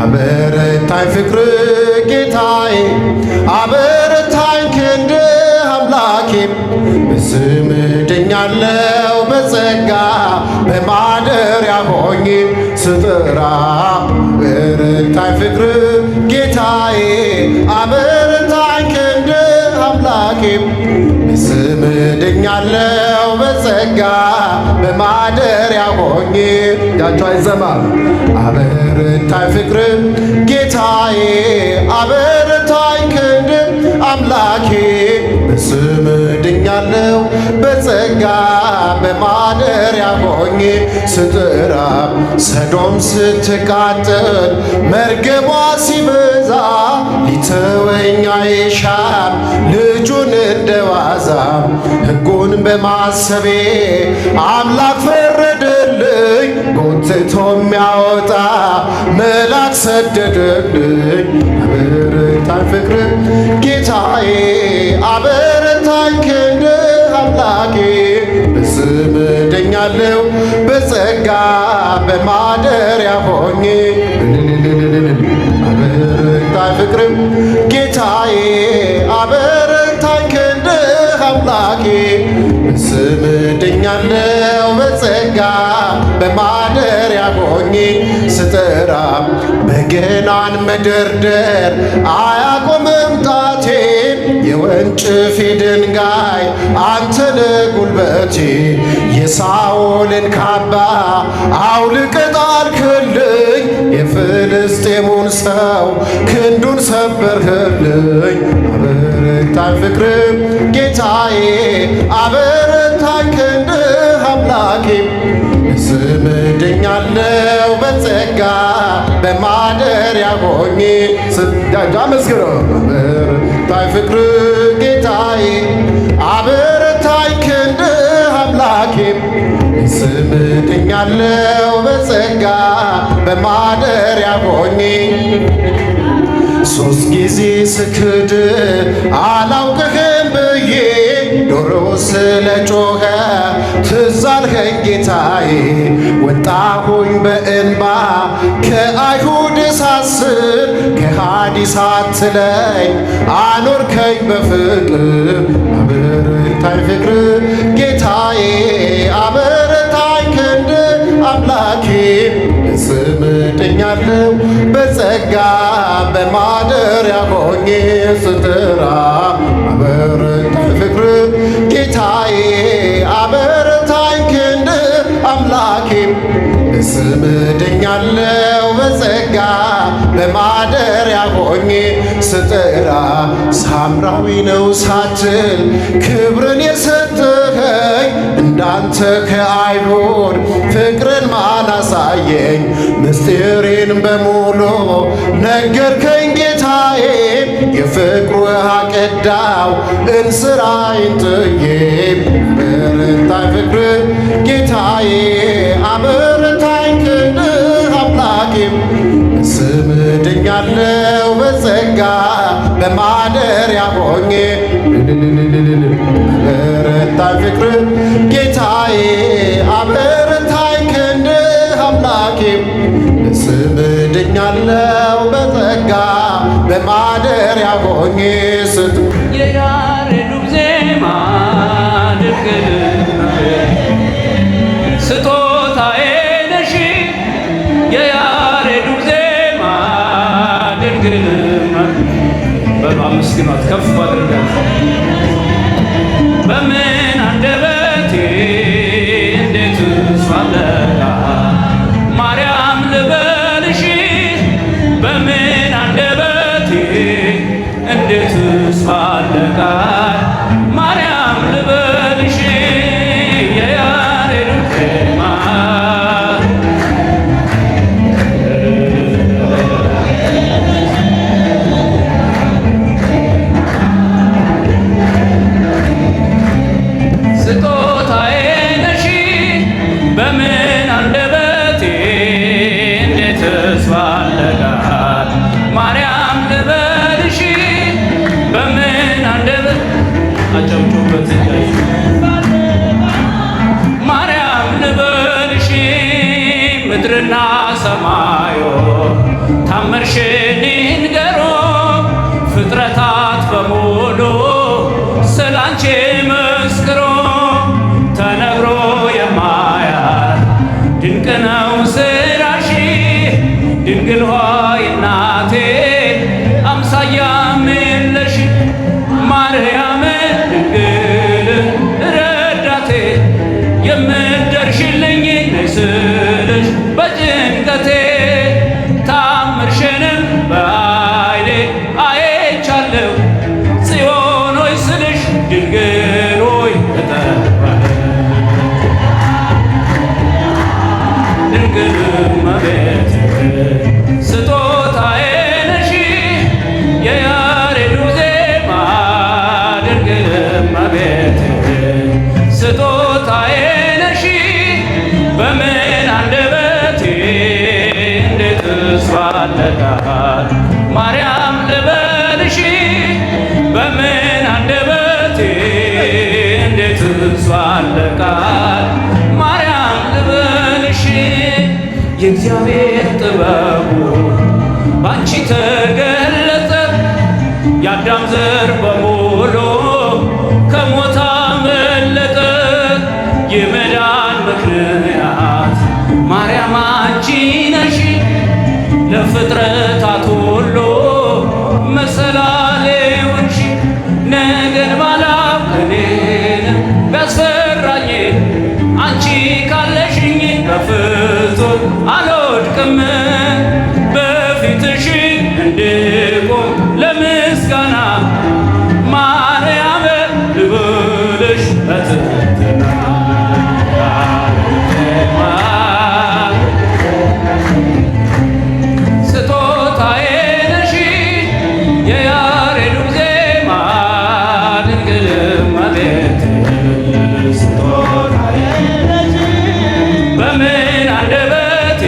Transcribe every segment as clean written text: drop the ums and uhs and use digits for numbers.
አበረታኝ ፍቅር ጌታዬ አበረታኝ ክንድ አምላኬ በስም ድኛለው በጸጋ በማደሪያ ሆኜ ስጠራ አበረታኝ ፍቅር ጌታዬ አበረታኝ ክንድ አምላኬ በስም ድኛለው በጸጋ በማደሪያ ሆኜ እጃቸው አይዘማ አበረታኝ ፍቅር ጌታዬ አበረታኝ ክንድ አምላኬ በስም ድኛለው በጸጋ በማደሪያ ሆኜ ስጥራ ሰዶም ስትቃጠል መርገቧ ሲበዛ ሊተወኝ አይሻም ልጁን እንደዋዛ ሕጉን በማሰቤ አምላክ ፈረደልኝ ጎትቶ የሚያወጣ መልአክ ሰደደልኝ አበረታኝ ፍቅር ጌታዬ አበረታኝ ክንድ አምላኬ በስም ድኛለው በጸጋ በማደሪያ ሆኜ አበረታኝ ፍቅር ጌታዬ አበረታኝ ክንድ አምላኬ በስም ድኛለው በጸጋ በማደሪያ ሆኜ ስጠራ በገናን መደርደር አያቆምም ጣቴ የወንጭፌ ድንጋይ አንተ ለጉልበቴ የሳኦልን ካባ አውልቀህ ጣልክልኝ የፍልስጤሙን ሰው ክንዱን ሰበርህልኝ አበረታኝ ፍቅር ጌታዬ አበረታኝ ክንድ አምላኬ በስም ድኛለው በጸጋ በማደሪያ ሆኜ ስዳጃ መስክረ አበረታኝ ፍቅር ጌታዬ አበረታኝ ክንድ አምላኬ በስም ድኛለው በጸጋ በማደሪያ ሆኜ ሶስት ጊዜ ስክድ አላውቅህም ብዬ ዶሮ ስለ ጮኸ ትዝ አልኸኝ ጌታዬ ወጣሁኝ በእንባ ከአይሁድ ሳስር ከሃዲ ሳትለኝ አኖርከኝ በፍቅር አበረታኝ ፍቅር ጌታዬ አበረታኝ ክንድ አምላኬ በስም ድኛለው በጸጋ በማደሪያ ሆኜ ስጠራ አበረታኝ ፍቅር ጌታዬ አበረታኝ ክንድ አምላኬ በስም ድኛለው በጸጋ በማደሪያ ሆኜ ስጠራ ሳምራዊ ነው ሳትል ክብርን የሰጠኸኝ እንዳንተ ከአይሁድ ፍቅርን ማን አሳየኝ ምስጢሬን በሙሉ ነገርከኝ ጌታዬ የፍቅር ውሃ ቀዳው እንስራዬን ጥዬ አበረታኝ ፍቅር ጌታዬ አበረታኝ ክንድ አምላኬ በስም ድኛለው በጸጋ በማደሪያ ሆኜ አበረታኝ ፍቅር ጌታዬ አበረታኝ ክንድ አምላኬ በስም ድኛለው በጸጋ በማደሪያ ሆኜ ስጥ የያሬዱ ዜማ ድንግል ስጦታዬ ነሽ የያሬዱ ዜማ ድንግል በአመስግኗት ከፍ አድርጋት በምን አንደበቴ እንዴት ስፋለቃ ማርያም ልበልሽ በምን አንደበቴ እንዴት ስፋለቃ ማርያም ልበልሽ የያሬዱ ዜማ ስጦታዬ ነሽ በምን አንደበቴ እንዴት ስፋለቃት ማርያም ልበልሽ በምን አንደበት አጨብጩበት ማርያም ልበልሽ ምድርና ሰማዮ ታምርሽን ይንገሩ ፍጥረታት በሙሉ ስላንቺ መስክሮ ተነግሮ የማያልቅ ድንቅ ነው ስራሽ ድንግል ሆይ እናቴ አምሳያም የለሽ ማርያም ድንግል ረዳቴ የምትደርሽልኝ ነይ ስልሽ በጭንቀቴ ታምርሽንም በዓይኔ አይቻለሁ ጽዮን ሆይ ስልሽ ድንግል ሆይ እጠራለሁ ድንግል እመቤቴ ስጦታዬ ነሽ የያሬዱ ዜማ ድንግል እመቤቴ ስጦታዬ ነሽ በምን አንደበቴ እንዴት እሷለቃል ማርያም ልበልሽ በምን አንደበቴ እንዴት እሷለቃል ማርያም ልበልሽ የእግዚአብሔር ጥበቡ ባንቺ ተገለጠ የአዳም ዘር በሙሉ ከሞት አመለጠ የመዳን ምክንያት ማርያም አንቺ ነሽ ለፍጥረታት ሁሉ መሰላሌ ሆንሽ ነገን ባላውቅ እኔንም ቢያስፈራኝ አንቺ ካለሽኝ በፍጹም አልወድቅም በፊትሽ እንድቆም ለምስጋና ማርያም ልበልሽ በትህትና ስጦታዬ ነሽ የያሬዱ ዜማ ድንግል እመቤቴ ስጦታዬ ነሽ በምን አንደበቴ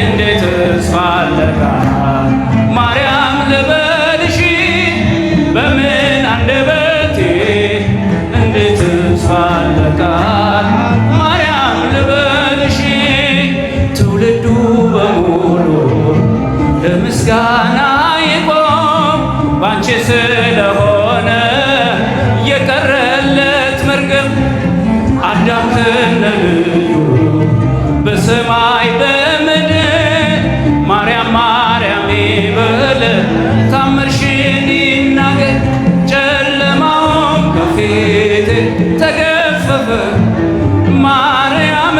እንዴት እሷለቃል ማርያም ልበልሽ በምን አንደበቴ እንዴት እሷለቃል ማርያም ልበልሽ ትውልዱ በሙሉ ለምስጋና ይቆም ባንቺ ስለሆነ የቀረለት መርገም አዳም ከነልዩ በሰማይ በምድር ማርያም ማርያም ይበል ታምርሽን ይናገር ጨለማውም ከፊቴ ተገፈፈ ማርያም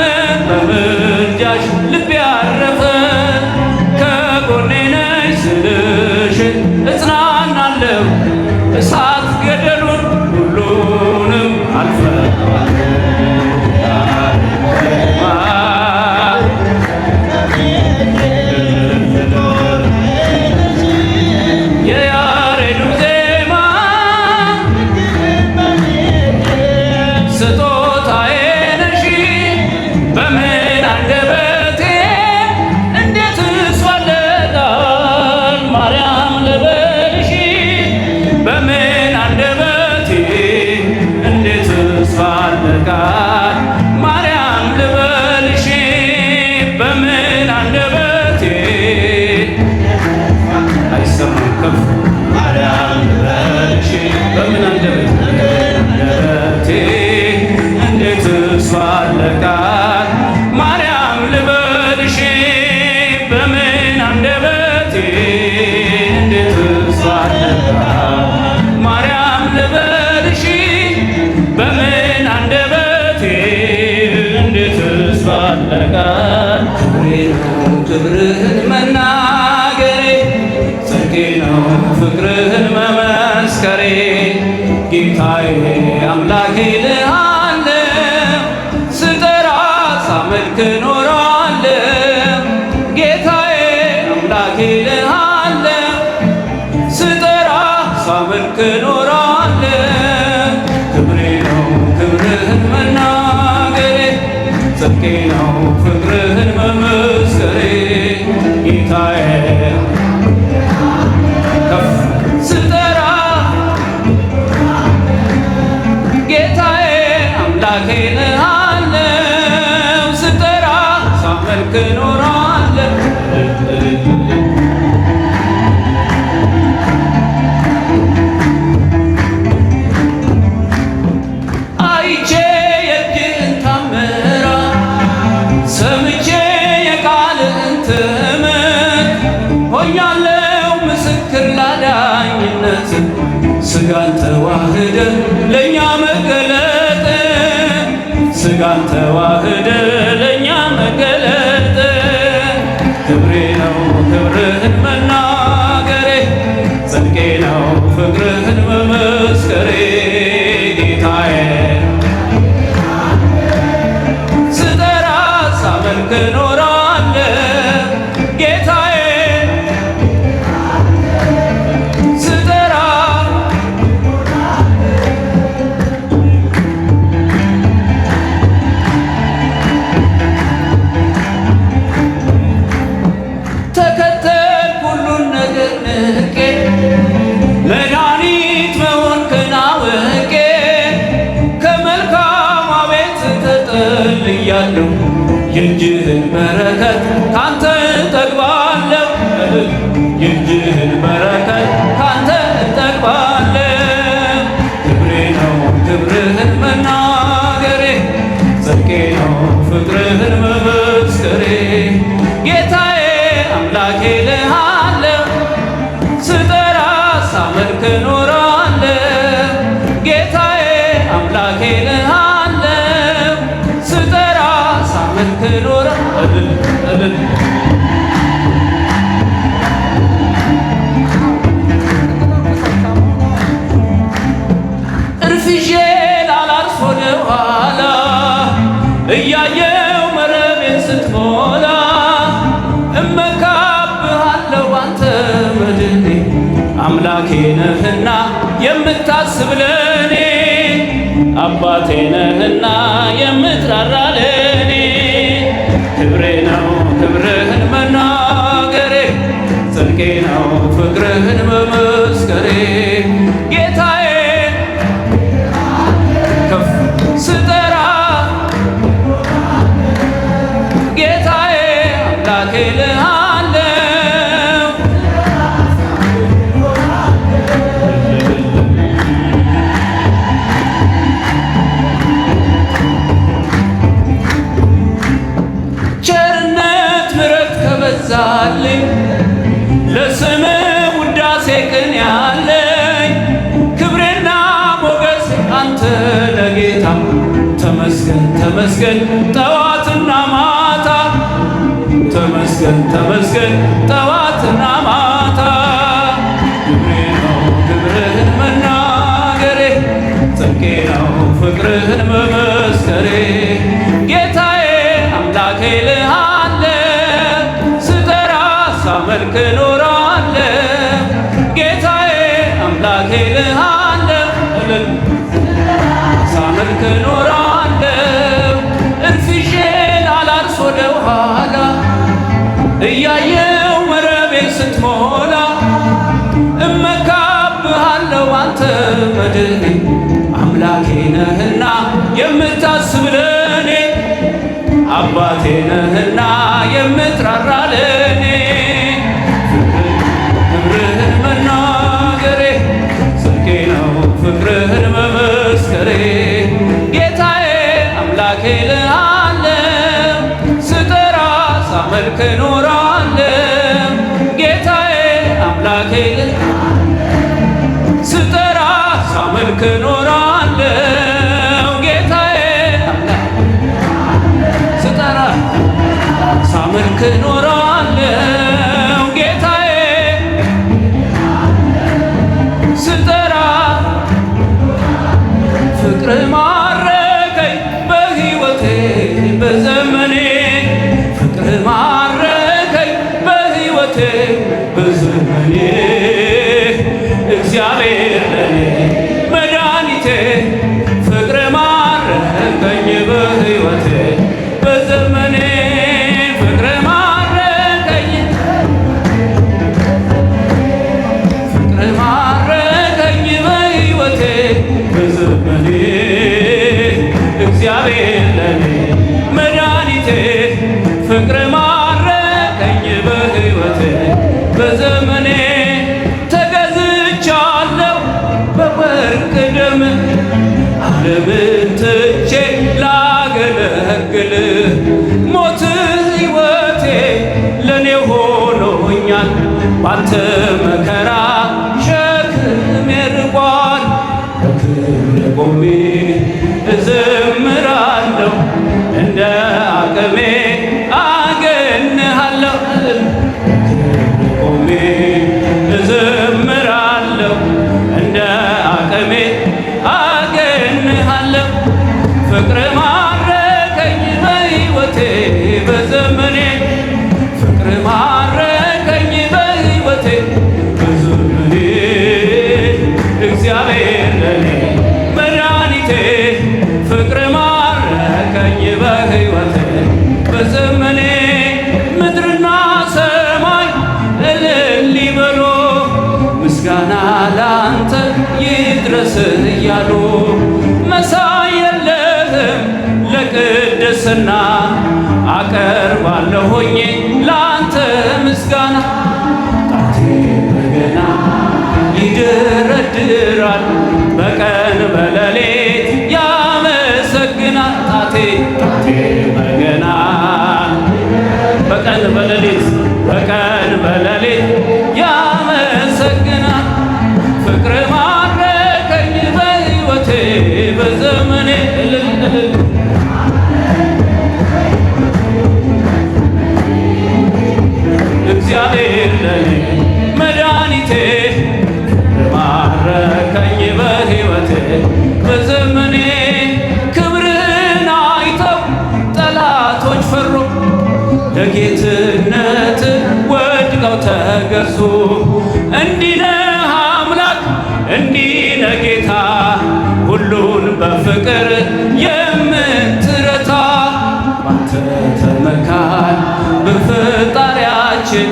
በምልጃሽ ልቤ ያረፈ ከጎኔ ነሽ ስልሽ እጽናናለሁ እሳት ገደሉን ሁሉንም አልፈዋለሁ የያሬዱ ዜማ ስጦታዬ ነሽ በምን አንደበቴ እንዴት እሷለቃል ማርያም ልበልሽ በምን አንደበቴ እንዴት እሷለቃል ማርያም ልበልሽ በምን አንደበቴ አይሰማም ከፍ ማርያም ልበልሽ በምን አንደበቴ እንዴት እሷለቃል ማርያም ልበልሽ በምን አንደበቴ እንዴት እሷለቃል ማርያም ልበልሽ በምን አንደበቴ እንዴት እሷለቃል ክብሬ ነው ክብርህን መናገሬ ጽድቄ ነው ፍቅርህን መመስከሬ ጌታዬ አምላኬ ልሃለሁ ስጠራ ሳመልክ ኖራለሁ ጌታዬ አምላኬ ልሃለሁ ስጠራ ሳመልክ ኖራለሁ ክብሬ ነው ክብርህን መናገሬ ጽድቄ ነው ፍቅርህን መመስከሬ ጌታዬ ከፍ ስጠራ ጌታ ምስክር ላዳኝነት ስጋን ተዋህደ ለእኛ መገለጥ ስጋን ተዋህደ ለእኛ መገለጥ ክብሬ ነው ክብርህን መናገሬ ጽድቄ ነው ፍቅርህን መመስከሬ ጌታዬ ስጠራ ሳመልክ እኖራለሁ ጌታዬ ስጠራ ተከተልኩ ሁሉን ነገር ንቄ መድኃኒት መሆንክን አውቄ ከመልካሟ ቤት ተጠልያለሁ የእጅህን በረከት ካንተ እጠግባለሁ የእጅህን በረከት ካንተ እጠግባለሁ ክብሬ ነው ክብርህን መናገሬ ጽድቄ ነው ፍቅርህን መመስከሬ ጌታዬ አምላኬ እልሃለሁ ስጠራ ሳመልክ እኖራለሁ ጌታዬ አምላኬ እልሃለሁ ስጠራ ሳመልክ እኖራለሁ እርፍዤ ላላርፍ ወደ ኋላ እያየው መረቤን ስትሞላ እመካብሃለሁ አንተ መድኔ አምላኬ ነህና የምታስብ ለኔ አባቴ ነህና የምትራራ ለኔ ክብሬ ነው ክብርህን መናገሬ ጽድቄ ነው ፍቅርህን መመስከሬ ጌታዬ ከፍ ስጠራ ጌታዬ አምላኬ እልሃለሁ ቸርነት ምሕረት ከበዛልኝ ለስምህ ውዳሴ ቅን ያለኝ ክብሬና ሞገስ አንተ ለጌታ ተመስገን ተመስገን ጠዋትና ማታ ተመስገን ተመስገን ጠዋትና ማታ ክብሬ ነው ክብርህን መናገሬ ጽድቄ ነው ፍቅርህን መመስከሬ ጌታዬ አምላኬ እልሃለሁ ስጠራ ሳመልክ እኖራለሁ ጌታዬ አምላኬ እልሃለሁ ሳመልክ እኖራለሁ እርፍሼ ላላርስ ወደ ኋላ እያየው መረቤን ስትሞላ እመካብሃለሁ አንተ መድኔ አምላኬ ነህና የምታስብ ለኔ አባቴ ነህና የምትራራ ለኔ ክብርህን መናገሬ ጽድቄ ነው ፍቅርህን መመስከሬ ጌታዬ አምላኬ እልሃለሁ ስጠራ ሳመልክ እኖራለሁ ጌታዬ አምላኬ ስጠራ ሳመልክ እኖራለሁ ጌታዬ ስጠራ ሳመልክ እኖራለሁ ጌታዬ ስጠራ ፍቅር ማረከኝ በሕይወቴ በዘመኔ ፍቅር ማረከኝ በሕይወቴ በዘመኔ እግዚአብሔር ለኔ መድኃኒቴ ፍቅር ማረከኝ በሕይወቴ በዘመኔ ፍቅር ማረከኝ ፍቅር ማረከኝ በሕይወቴ በዘመኔ እግዚአብሔር ለኔ መድኃኒቴ ፍቅር ማረከኝ በሕይወቴ በዘመኔ ተገዝቻለሁ በወርቅ ደም ዓለምን ትቼ ላገለግል ሞት ሕይወቴ ለኔ ሆኖኛል ባንተ መከራ ቆሜ እዘምራለሁ እንደ አቅሜ አገንሃለሁ ቆሜ እዘምራለሁ እንደ አቅሜ አገንሃለሁ ፍቅር ማረከኝ በሕይወቴ በዘመኔ ፍቅር ማረከኝ በሕይወቴ በዘመኔ እግዚአብሔር ለኔ መድኃኒቴ ፍቅር ማረከኝ በሕይወቴ በዘመኔ ምድርና ሰማይ እልል ይበሉ ምስጋና ላንተ ይድረስ እያሉ መሳይ የለህም ለቅድስና አቀርባለሁኝ ላንተ ምስጋና ጣቴ በገና ይደረድራል በቀን በሌሊት ያመሰግናል ጣቴ በገና በቀን በሌሊት ያመሰግናል ፍቅር ማረከኝ በሕይወቴ በዘመኔ እግዚአብሔር ለኔ መድኃኒቴ ማረከኝ በሕይወቴ በዘመኔ ክብርህን አይተው ጠላቶች ፈሩ ለጌትነት ወድቀው ተገዙ እንዲህ ነህ አምላክ እንዲህ ነህ ጌታ ሁሉን በፍቅር የምትረታ ባንተ ተመካን በፈጣሪያችን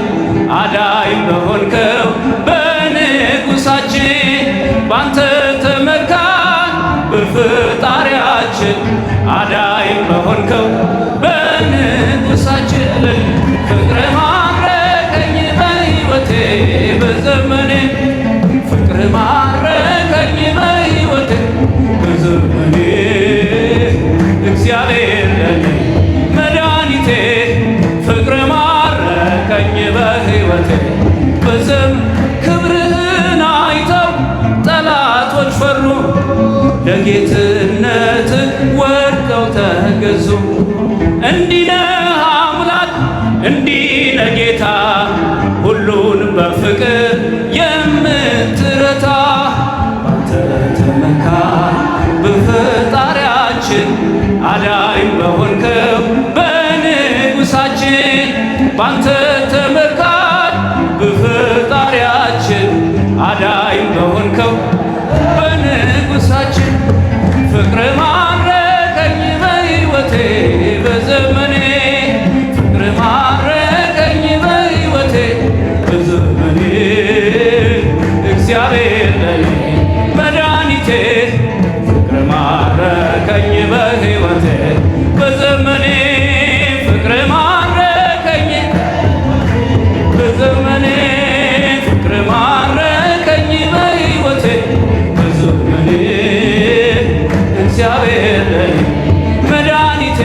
አዳኝ በሆንከው በንጉሳችን ባንተ ተመካን በፈጣሪያችን አዳኝ በሆንከው በንጉሳችን ፍቅር ማረከኝ በሕይወቴ በዘመኔ ፍቅር ማረከኝ በሕይወቴ በዘመኔ እግዚአብሔር ለኔ መድኃኒቴ ፍቅር ማረከኝ በሕይወቴ ክብርህን አይተው ጠላቶች ፈሩ ለጌትነት ወድቀው ተገዙ እንዲህ ነህ አምላክ እንዲህ ነህ ጌታ ሁሉን በፍቅር የምትረታ ባንተ ተመካን በፈጣሪያችን አዳኝ በሆንከው በንጉሳችን ባንተ ተመካን በፈጣሪያችን አዳኝ በሆንከው በንጉሳችን ፍቅር ማረከኝ በሕይወቴ በዘመኔ ፍቅር ማረከኝ በሕይወቴ በዘመኔ እግዚአብሔር ለኔ መድኃኒቴ ፍቅር ማረከኝ በሕይወቴ በዘመኔ ፍቅር ማረከኝ በዘመኔ ፍቅር ማረከኝ በሕይወቴ በዘመኔ እግዚአብሔር ለኔ መድኃኒቴ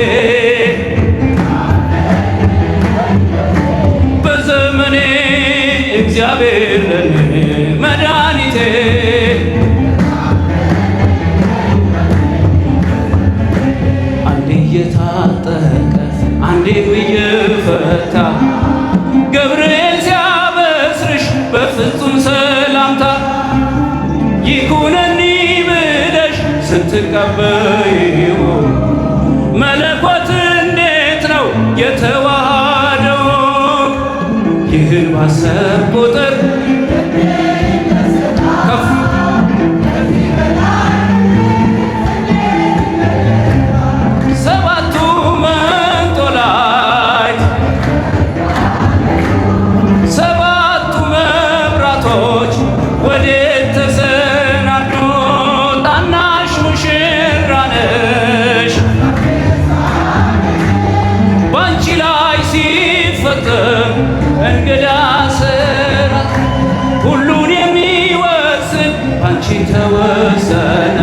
በዘመኔ እግዚአብሔር ለኔ መድኃኒቴ አንዴ እየታጠቀ አንዴ እየፈታ ገብርኤል ሲያበስርሽ በፍጹም ሰላምታ ይኩነኒ ብለሽ ስትቀበይው መለኮት እንዴት ነው የተዋሃደው ይህን ባሰብ ቁጥር ከፍ ሰባቱ መንጦላዕት ሰባቱ መብራቶች ወዴት ተሰናዱ ታናሽ ሙሽራ ነሽ ባንቺ ላይ ሲፈጸም እንግዳ ስራት ሁሉን የሚወስን ባንቺ ተወሰነ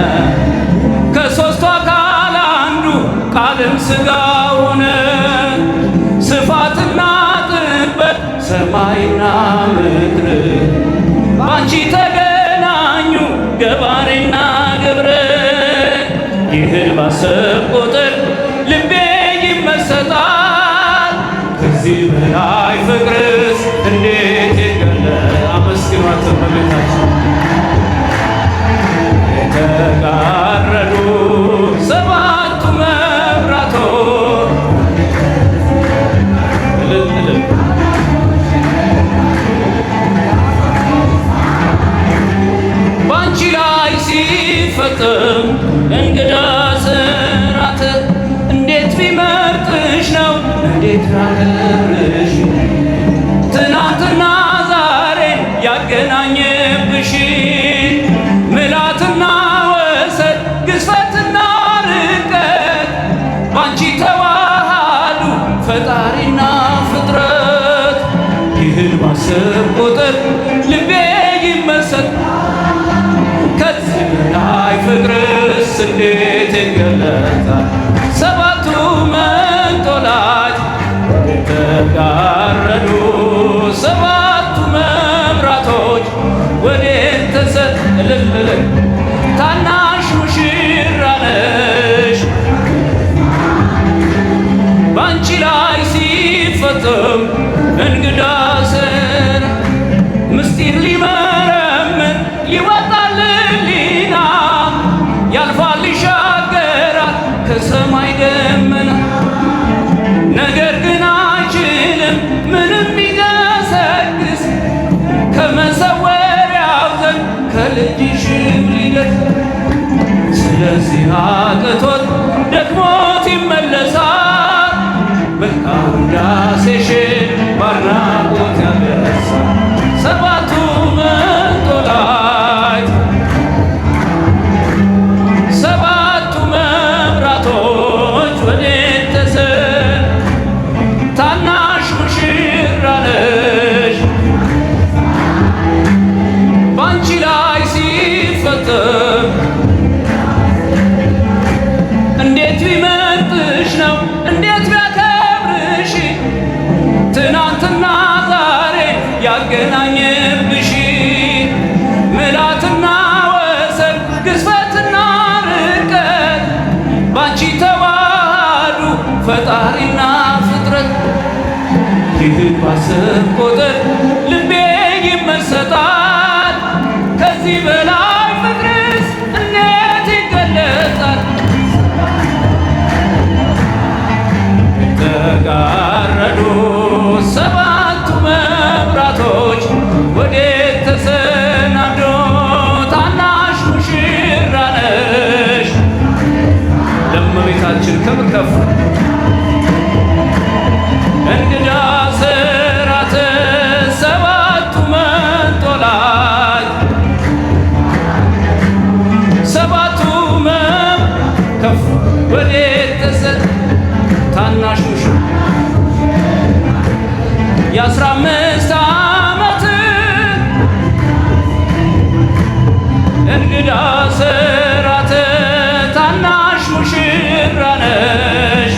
ከሦስቱ አካል አንዱ ቃልም ሥጋ ሆነ ስፋትና ጥበት ሰማይና ምድር ባንቺ ተገናኙ ገባሬና ገብረ ይህን ባሰብ ቁጥር ልቤ ይመሰጣል። ከዚህ በላይ ፍቅርስ እንዴት ይገለጥ? አመስግኗት እመቤታችን። የተጋረዱ ሰባቱ መብራቶች ባንቺ ላይ ሲፈጸም እንግዳ ስራት እንዴት ቢመርጥሽ ነው እንዴት ያከብርሽ? ትናንትና ዛሬን ያገናኘብሽ ምልአትና ወሰን ግዝፈትና ርቀት ባንቺ ተዋሃዱ ፈጣሪና ፍጥረት። ይህን ባሰብ ቁጥር ልቤ ይመሰጥ። ከዚህ በላይ ፍቅርስ እንዴት ይገለጣል? ሰባቱ መንጦላዕት የተጋረዱ ሰባቱ መብራቶች ወዴት ተሰቅልል? ታናሽ ሙሽራ ነሽ ባንቺ ላይ ሲፈጸም እንግዳ ስራ ምስጢር ሊመረምር ይወጣል ሕሊና ያልፋል ይሻገራል ከሰማይ ደመና። ነገር ግን አይችልም ምንም ቢገሰግስ ከመሰወሪያው ዘንድ ከልጅሽም ሊደርስ። ስለዚህ አቅቶት ደክሞት ይመለሳል መልካም ውዳሴሽን ባድናቆት ያደርሳል። ሰባቱ መንጦላዕት ሰባቱ መብራቶች ወዴት ተሰን? ታናሽ ሙሽራ ነሽ ባንቺ ላይ ሲፈጸም እንዴት ቢመርጥሽ ነው እንዴት ቢያከብርሽ? ትናንትና ዛሬ ያገናኘብሽ ምልአትና ወሰን ግዝፈትና ርቀት ባንቺ ተዋሃዱ ፈጣሪና ፍጥረት። ይህን ባሰብ ቁጥር ልቤ ይመሰጣል። ከዚህ በላይ ፍቅርስ እንዴት ይገለጣል? የተጋረዱ ሰባቱ መብራቶች ወዴት ተሰናዶ? ታናሽ ሙሽራ ነሽ ለእመቤታችን ክብር ከፍ እንግዳ ስራት ሰባቱ መንጦላዕት ሰባቱ ከፍ ወዴት ተሰን? ታናሽ ሙሽራ የ15 ዓመት እንግዳ ስራት ታናሽ ሙሽራ ነሽ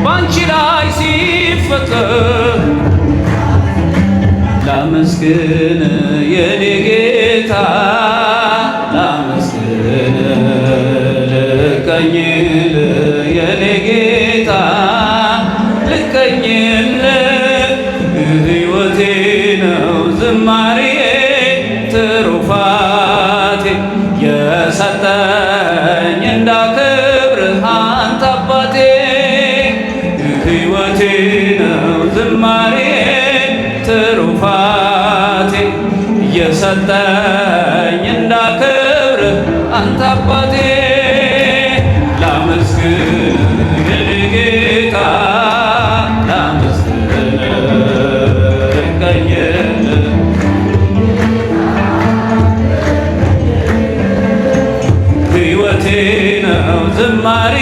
ባንቺ ላይ ሲፈጸም። ላመስግን የኔ ጌታ ላመስግን ልቀኝል የኔ ጌታ ልቀኝል ሕይወቴ ነው ዝማሬ ትሩፋቴ የሰጠኝ እንዳከብርህ አንተ አባቴ። ሕይወቴ ነው ዝማሬ ትሩፋቴ የሰጠኝ እንዳከብርህ አንተ አባቴ። ላመስግን የኔ ጌታ ላመስግን ልቀኝል ሕይወቴ ነው ዝማሬ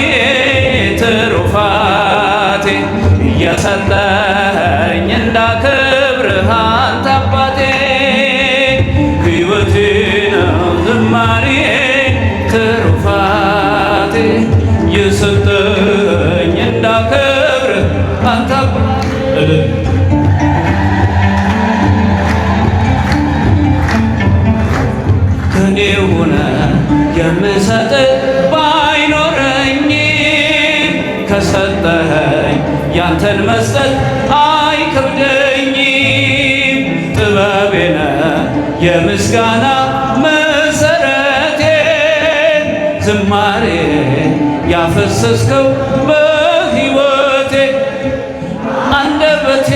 ትሩፋቴ የሰጠኝ እንዳከብርህ አንተ አባቴ። ሕይወቴ ነው ዝማሬ ትሩፋቴ የሰጠኝ እንዳከብርህ አንተ አባቴ። ከኔ ሆነ የምስጋና መሰረቴን ዝማሬ ያፈሰስከው በሕይወቴ አንደበቴ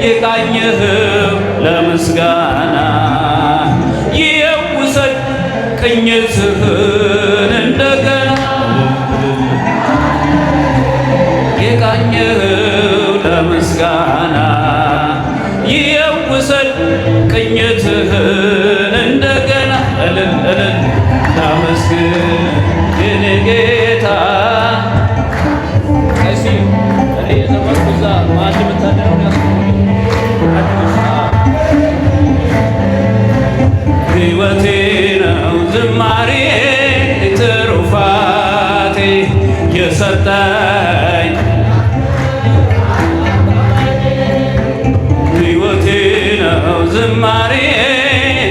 የቃኘኸው ለምስጋና ይውሰድ ቅኝትህን እንደገና የቃኘኸው ለምስጋና ይውሰድ ቅኝትህን እንደገና እልል እልል ላመስግን የኔ ጌታ ቀሲ እኔ የዘመርኩዛ ማድ ምታደረው ሕይወቴ ነው ዝማሬ ትሩፋቴ የሰጠኝ ሕይወቴ ነው ዝማሬ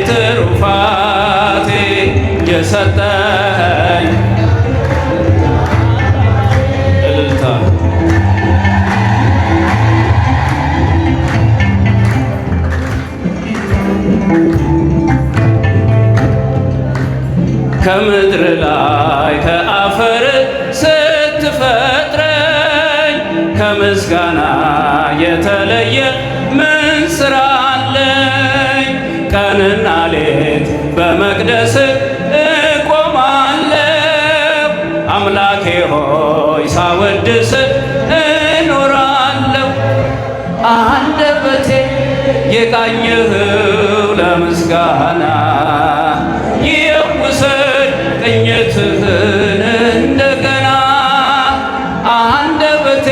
ትሩፋቴ የሰጠኝ እልልታ ከምድር ላይ ከአፈር ስትፈጥረኝ ከምስጋና የተለየ ምን ሥራ አለኝ? ቀንና ሌት በመቅደስ እቆማለሁ አምላኬ ሆይ ሳወድስ እኖራለሁ። አንደበቴ የቃኘኸው ለምስጋና ይውሰድ ቅኝትህን እንደገና አንደበቴ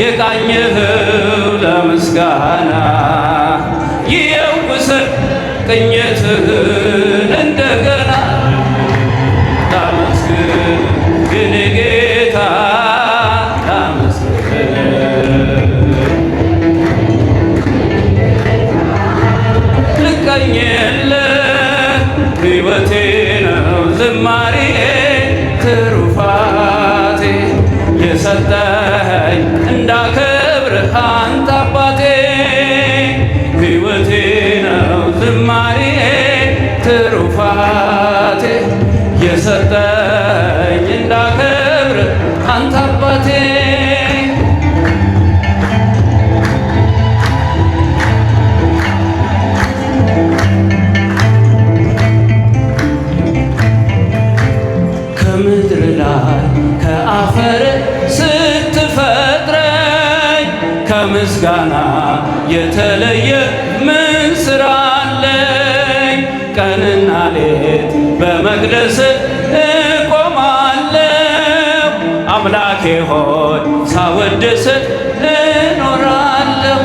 የቃኘኸው ለምስጋና ይውሰድ ቅኝትህን እንደገና ላመስግን ግን ጌታ ላመስግን ልቀኝልህ ሕይወቴ ነው ዝማሬ ትሩፋቴ የሰጠኝ እንዳከብርህ አንተ አባቴ ሕይወቴ ነው ዝማሬ ትሩፋቴ የሰጠኝ እንዳከብርህ አንተ አባቴ ከምድር ላይ ከአፈር ስትፈጥረኝ ከምስጋና የተለየ ምን ሥራ አለኝ? ቀንና ሌት በመቅደስ እቆማለሁ አምላኬ ሆይ ሳወድስ እኖራለሁ።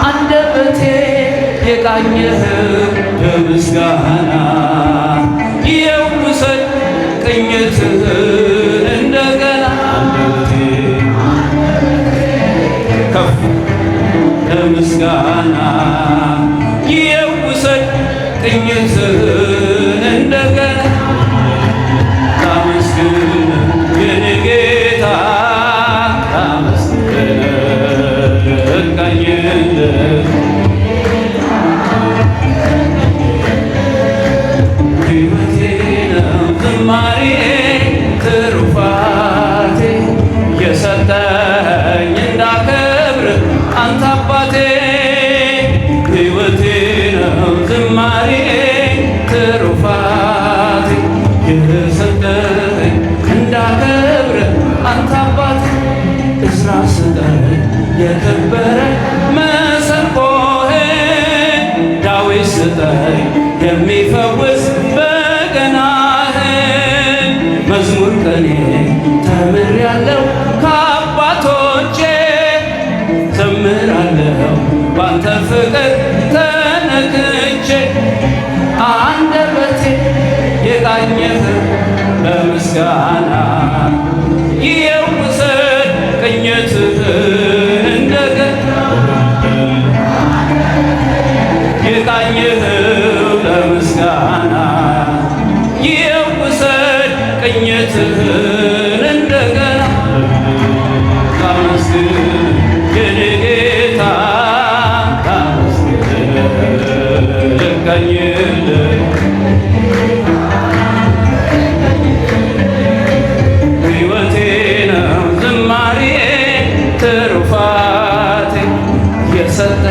አንደበቴ የቃኘኸው ለምስጋና ይውሰድ ቅኝትህን እንደገና አንደበቴ ከፍ ለምስጋና ይውሰድ ቅኝትህን እንደገና ላመስግን የኔ ጌታ ላመስግን ልቀኝልህ ሕይወቴ ነው ዝማሬ ትሩፋቴ የሰጠኝ እንዳከብርህ አንተ አባቴ ሕይወቴ ነው ዝማሬ ትሩፋቴ የሰጠኝ እንዳከብርህ አንተ አባቴ እዝራ ስጠኝ የከበረ መሰንቆህን ዳዊት ስጠኝ የሚፈውስ በገናህን መዝሙር ቀኔ ተምሬያለሁ ከአባቶቼ ዘምራለሁ ባንተ ፍቅር ተነክቼ አንደበቴ የቃኘኸው ልቀኝልህ ሕይወቴ ነው ዝማሬ ትሩፋቴ የሰጠ